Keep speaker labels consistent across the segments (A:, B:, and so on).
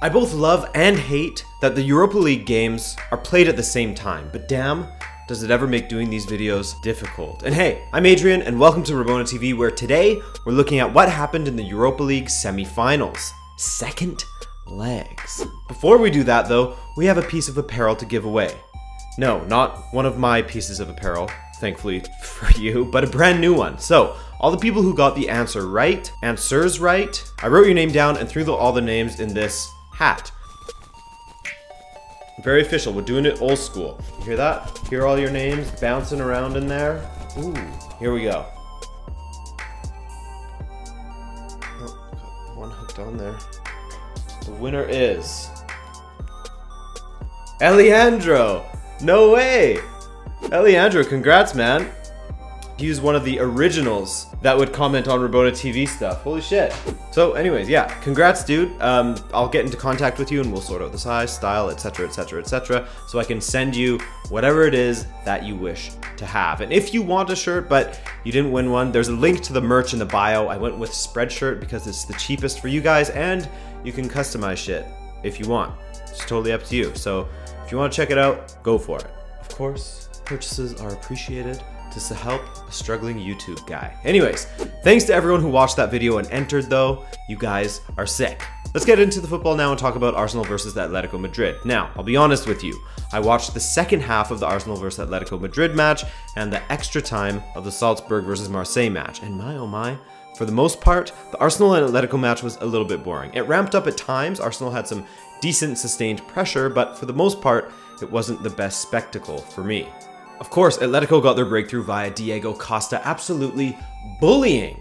A: I both love and hate that the Europa League games are played at the same time, but damn, does it ever make doing these videos difficult. And hey, I'm Adrian and welcome to Rabona TV, where today we're looking at what happened in the Europa League semi-finals. Second legs. Before we do that though, we have a piece of apparel to give away. No, not one of my pieces of apparel, thankfully for you, but a brand new one. So, all the people who got the answers right, I wrote your name down and threw all the names in this hat. Very official, we're doing it old school. You hear that? Hear all your names bouncing around in there? Ooh, here we go. Oh, got one hooked on there. The winner is Alejandro. No way! Alejandro, congrats, man. He was one of the originals that would comment on Rabona TV stuff. Holy shit. So anyways, yeah, congrats, dude. I'll get into contact with you and we'll sort out the size, style, etc, etc, etc, so I can send you whatever it is that you wish to have. And if you want a shirt but you didn't win one, there's a link to the merch in the bio. I went with Spreadshirt because it's the cheapest for you guys and you can customize shit if you want. It's totally up to you. So if you want to check it out, go for it. Of course, purchases are appreciated to help a struggling YouTube guy. Anyways, thanks to everyone who watched that video and entered though. You guys are sick. Let's get into the football now and talk about Arsenal versus the Atletico Madrid. Now, I'll be honest with you. I watched the second half of the Arsenal versus Atletico Madrid match and the extra time of the Salzburg versus Marseille match. And my oh my, for the most part, the Arsenal and Atletico match was a little bit boring. It ramped up at times. Arsenal had some decent sustained pressure, but for the most part, it wasn't the best spectacle for me. Of course, Atletico got their breakthrough via Diego Costa absolutely bullying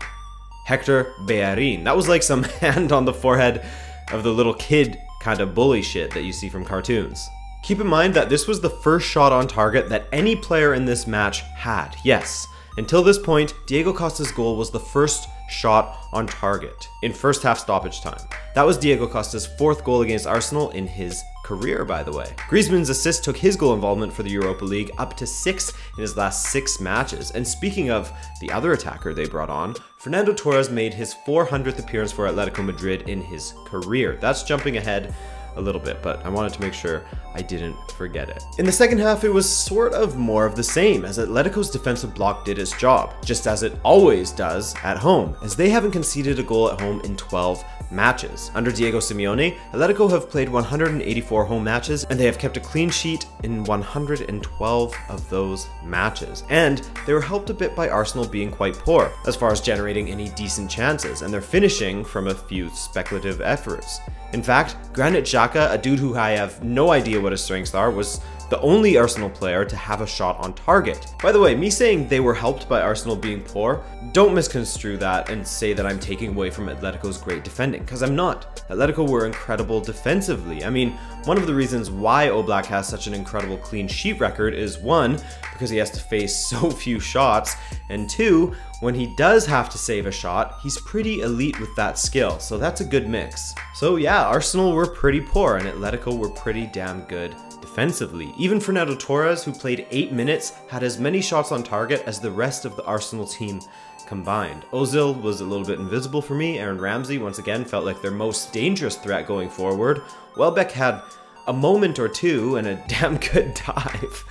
A: Hector Bellerin. That was like some hand on the forehead of the little kid kind of bully shit that you see from cartoons. Keep in mind that this was the first shot on target that any player in this match had. Yes, until this point, Diego Costa's goal was the first shot on target in first half stoppage time. That was Diego Costa's fourth goal against Arsenal in his career, by the way. Griezmann's assist took his goal involvement for the Europa League up to 6 in his last 6 matches. And speaking of the other attacker they brought on, Fernando Torres made his 400th appearance for Atletico Madrid in his career. That's jumping ahead a little bit, but I wanted to make sure I didn't forget it. In the second half, it was sort of more of the same, as Atletico's defensive block did its job, just as it always does at home, as they haven't conceded a goal at home in 12 matches. Under Diego Simeone, Atletico have played 184 home matches, and they have kept a clean sheet in 112 of those matches. And they were helped a bit by Arsenal being quite poor, as far as generating any decent chances, and they're finishing from a few speculative efforts. In fact, Granit Xhaka, a dude who I have no idea what his strengths are, was the only Arsenal player to have a shot on target. By the way, me saying they were helped by Arsenal being poor, don't misconstrue that and say that I'm taking away from Atletico's great defending, because I'm not. Atletico were incredible defensively. I mean, one of the reasons why Oblak has such an incredible clean sheet record is 1, because he has to face so few shots, and 2, when he does have to save a shot, he's pretty elite with that skill, so that's a good mix. So yeah, Arsenal were pretty poor and Atletico were pretty damn good defensively. Even Fernando Torres, who played 8 minutes, had as many shots on target as the rest of the Arsenal team combined. Ozil was a little bit invisible for me. Aaron Ramsey once again felt like their most dangerous threat going forward. Welbeck had a moment or two and a damn good dive.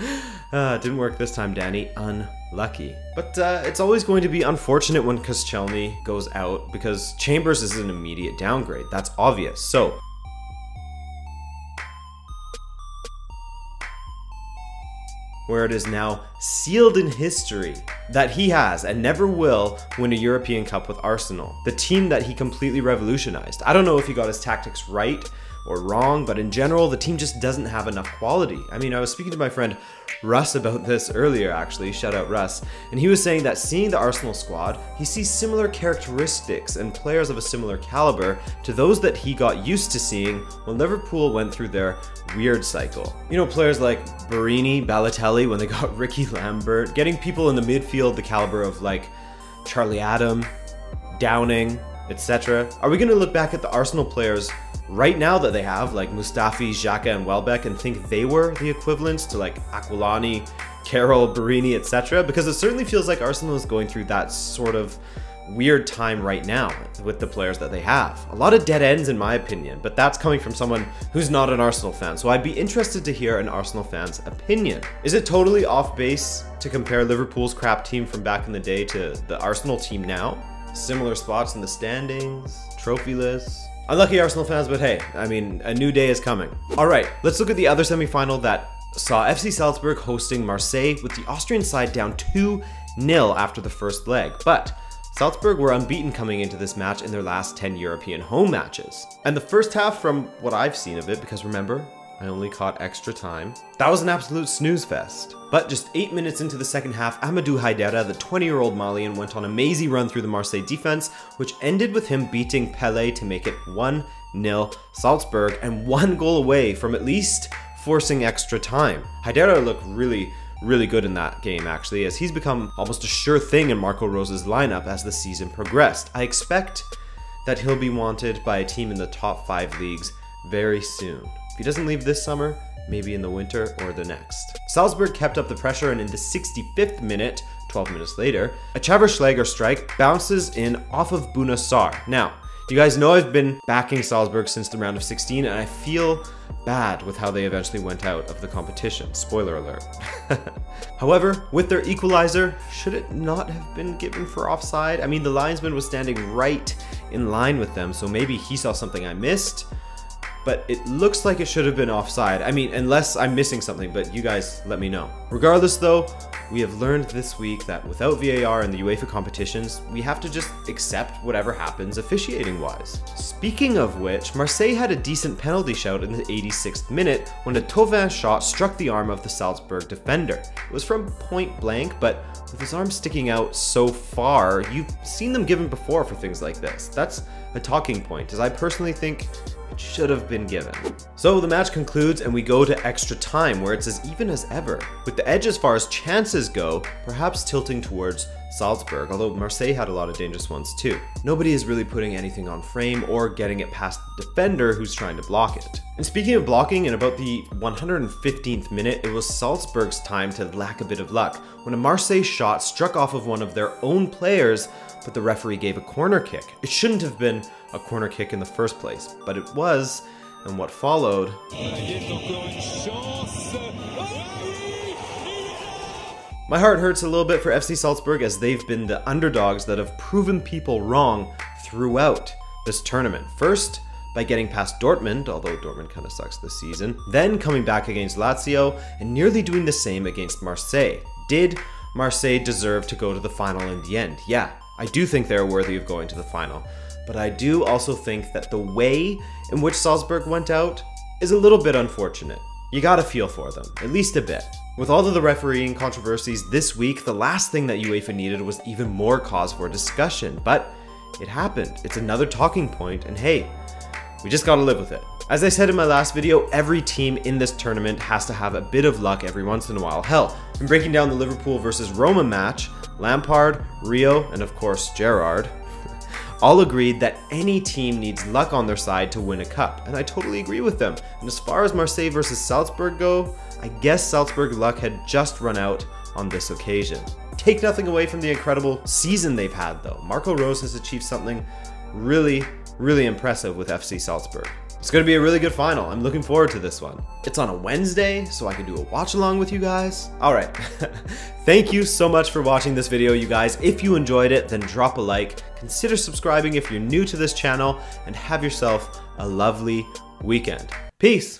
A: Didn't work this time, Danny. Unlucky. But it's always going to be unfortunate when Koscielny goes out, because Chambers is an immediate downgrade. That's obvious. So where it is now sealed in history that he has and never will win a European Cup with Arsenal, the team that he completely revolutionized. I don't know if he got his tactics right or wrong, but in general, the team just doesn't have enough quality. I mean, I was speaking to my friend Russ about this earlier, actually, shout out Russ, and he was saying that seeing the Arsenal squad, he sees similar characteristics and players of a similar caliber to those that he got used to seeing when Liverpool went through their weird cycle. You know, players like Barini, Balotelli, when they got Ricky Lambert, getting people in the midfield the caliber of like Charlie Adam, Downing, etc. Are we going to look back at the Arsenal players right now that they have, like Mustafi, Xhaka, and Welbeck, and think they were the equivalents to like Aquilani, Carroll, Barini, etc.? Because it certainly feels like Arsenal is going through that sort of weird time right now with the players that they have. A lot of dead ends in my opinion, but that's coming from someone who's not an Arsenal fan, so I'd be interested to hear an Arsenal fan's opinion. Is it totally off base to compare Liverpool's crap team from back in the day to the Arsenal team now? Similar spots in the standings, trophy lists. Unlucky Arsenal fans, but hey, I mean, a new day is coming. All right, let's look at the other semi-final that saw FC Salzburg hosting Marseille with the Austrian side down 2-0 after the first leg. But Salzburg were unbeaten coming into this match in their last 10 European home matches. And the first half, from what I've seen of it, because remember, I only caught extra time, that was an absolute snooze fest. But just 8 minutes into the second half, Amadou Haidara, the 20-year-old Malian, went on a mazy run through the Marseille defense, which ended with him beating Pelé to make it 1-0 Salzburg and 1 goal away from at least forcing extra time. Haidara looked really good in that game actually, as he's become almost a sure thing in Marco Rose's lineup as the season progressed. I expect that he'll be wanted by a team in the top 5 leagues very soon. If he doesn't leave this summer, maybe in the winter or the next. Salzburg kept up the pressure, and in the 65th minute, 12 minutes later, a Chaverschläger strike bounces in off of Bouna Sarr. Now, you guys know I've been backing Salzburg since the round of 16, and I feel bad with how they eventually went out of the competition. Spoiler alert. However, with their equalizer, should it not have been given for offside? I mean, the linesman was standing right in line with them, so maybe he saw something I missed, but it looks like it should have been offside. I mean, unless I'm missing something, but you guys let me know. Regardless though, we have learned this week that without VAR in the UEFA competitions, we have to just accept whatever happens officiating wise. Speaking of which, Marseille had a decent penalty shout in the 86th minute when a Thauvin shot struck the arm of the Salzburg defender. It was from point blank, but with his arm sticking out so far, you've seen them given before for things like this. That's a talking point, as I personally think it should have been given. So the match concludes and we go to extra time, where it's as even as ever, with the edge as far as chances go, perhaps tilting towards Salzburg, although Marseille had a lot of dangerous ones too. Nobody is really putting anything on frame or getting it past the defender who's trying to block it. And speaking of blocking, in about the 115th minute, it was Salzburg's time to lack a bit of luck when a Marseille shot struck off of one of their own players, but the referee gave a corner kick. It shouldn't have been a corner kick in the first place, but it was, and what followed. My heart hurts a little bit for FC Salzburg, as they've been the underdogs that have proven people wrong throughout this tournament. First, by getting past Dortmund, although Dortmund kind of sucks this season, then coming back against Lazio, and nearly doing the same against Marseille. Did Marseille deserve to go to the final in the end? Yeah, I do think they're worthy of going to the final, but I do also think that the way in which Salzburg went out is a little bit unfortunate. You gotta feel for them, at least a bit. With all of the refereeing controversies this week, the last thing that UEFA needed was even more cause for discussion, but it happened. It's another talking point, and hey, we just gotta live with it. As I said in my last video, every team in this tournament has to have a bit of luck every once in a while. Hell, in breaking down the Liverpool versus Roma match, Lampard, Rio, and of course Gerrard all agreed that any team needs luck on their side to win a cup, and I totally agree with them. And as far as Marseille versus Salzburg go, I guess Salzburg luck had just run out on this occasion. Take nothing away from the incredible season they've had though. Marco Rose has achieved something really impressive with FC Salzburg. It's going to be a really good final. I'm looking forward to this one. It's on a Wednesday, so I can do a watch along with you guys. All right. Thank you so much for watching this video, you guys. If you enjoyed it, then drop a like. Consider subscribing if you're new to this channel, and have yourself a lovely weekend. Peace.